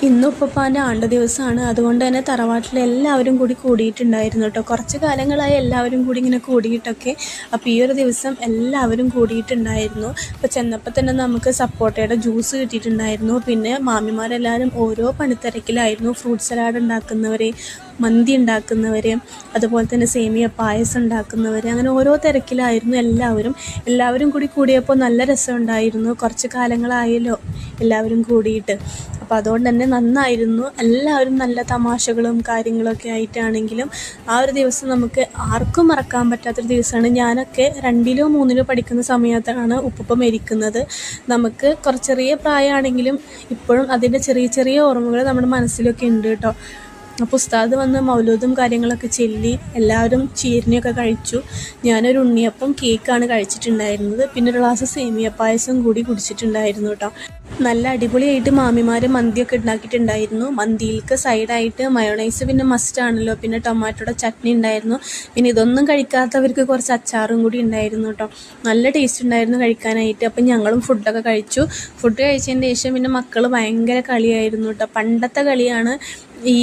ഇന്ന് ഉപ്പൂപ്പാൻ്റെ ആണ്ട് ദിവസമാണ്. അതുകൊണ്ട് തന്നെ തറവാട്ടിൽ എല്ലാവരും കൂടിയിട്ടുണ്ടായിരുന്നു കേട്ടോ. കുറച്ച് കാലങ്ങളായി എല്ലാവരും കൂടി ഇങ്ങനെ കൂടിയിട്ടൊക്കെ. അപ്പോൾ ഈ ഒരു ദിവസം എല്ലാവരും കൂടിയിട്ടുണ്ടായിരുന്നു. അപ്പോൾ ചെന്നപ്പോൾ തന്നെ നമുക്ക് സപ്പോട്ടയുടെ ജ്യൂസ് കിട്ടിയിട്ടുണ്ടായിരുന്നു. പിന്നെ മാമിമാരെല്ലാവരും ഓരോ പണിത്തിരക്കിലായിരുന്നു. ഫ്രൂട്ട് സലാഡ് ഉണ്ടാക്കുന്നവർ, മന്തി ഉണ്ടാക്കുന്നവർ, അതുപോലെ തന്നെ സേമിയ പായസം ഉണ്ടാക്കുന്നവർ, അങ്ങനെ ഓരോ തിരക്കിലായിരുന്നു എല്ലാവരും കൂടിയപ്പോൾ നല്ല രസമുണ്ടായിരുന്നു. കുറച്ച് കാലങ്ങളായല്ലോ എല്ലാവരും കൂടിയിട്ട്. അപ്പോൾ അതുകൊണ്ട് തന്നെ നന്നായിരുന്നു. എല്ലാവരും നല്ല തമാശകളും കാര്യങ്ങളൊക്കെ ആയിട്ടാണെങ്കിലും ആ ഒരു ദിവസം നമുക്ക് ആർക്കും മറക്കാൻ പറ്റാത്തൊരു ദിവസമാണ്. ഞാനൊക്കെ 2ലോ 3ലോ പഠിക്കുന്ന സമയത്താണ് ഉപ്പൂപ്പ മരിക്കുന്നത്. നമുക്ക് ചെറിയ പ്രായമാണെങ്കിലും ഇപ്പോഴും അതിൻ്റെ ചെറിയ ഓർമ്മകൾ നമ്മുടെ മനസ്സിലൊക്കെ ഉണ്ട് കേട്ടോ. അപ്പോൾ ഉസ്താദ് വന്ന് മൗലൂദും കാര്യങ്ങളൊക്കെ ചൊല്ലി എല്ലാവരും ചീരണിയൊക്കെ കഴിച്ചു. ഞാനൊരു ഉണ്ണിയപ്പം കേക്കാണ് കഴിച്ചിട്ടുണ്ടായിരുന്നത്. പിന്നെ ഒരു ഗ്ലാസ് സേമിയ പായസം കൂടി കുടിച്ചിട്ടുണ്ടായിരുന്നു കേട്ടോ. നല്ല അടിപൊളിയായിട്ട് മാമിമാർ മന്തിയൊക്കെ ഉണ്ടാക്കിയിട്ടുണ്ടായിരുന്നു. മന്തിയിലേക്ക് സൈഡായിട്ട് മയോണൈസ് പിന്നെ മസ്റ്റാണല്ലോ, പിന്നെ ടൊമാറ്റോയുടെ ചട്നി ഉണ്ടായിരുന്നു. പിന്നെ ഇതൊന്നും കഴിക്കാത്തവർക്ക് കുറച്ച് അച്ചാറും കൂടി ഉണ്ടായിരുന്നു കേട്ടോ. നല്ല ടേസ്റ്റ് ഉണ്ടായിരുന്നു കഴിക്കാനായിട്ട്. അപ്പം ഞങ്ങളും ഫുഡൊക്കെ കഴിച്ചു. ഫുഡ് കഴിച്ചതിന് ശേഷം പിന്നെ മക്കൾ ഭയങ്കര കളിയായിരുന്നു കേട്ടോ. പണ്ടത്തെ കളിയാണ്, ഈ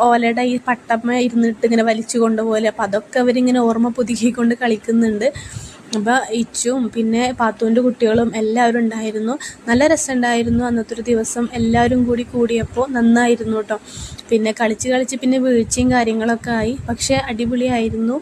ഓലയുടെ ഈ പട്ടമ്മ ഇരുന്നിട്ട് ഇങ്ങനെ വലിച്ചു കൊണ്ടുപോലെ. അപ്പോൾ അതൊക്കെ അവരിങ്ങനെ ഓർമ്മ പുതുക്കിക്കൊണ്ട് കളിക്കുന്നുണ്ട്. അപ്പോൾ ഇച്ചും പിന്നെ പാത്തുവിൻ്റെ കുട്ടികളും എല്ലാവരും ഉണ്ടായിരുന്നു. നല്ല രസമുണ്ടായിരുന്നു അന്നത്തെ ഒരു ദിവസം. എല്ലാവരും കൂടിയപ്പോൾ നന്നായിരുന്നു കേട്ടോ. പിന്നെ കളിച്ച് പിന്നെ വീഴ്ചയും കാര്യങ്ങളൊക്കെ ആയി. പക്ഷേ അടിപൊളിയായിരുന്നു.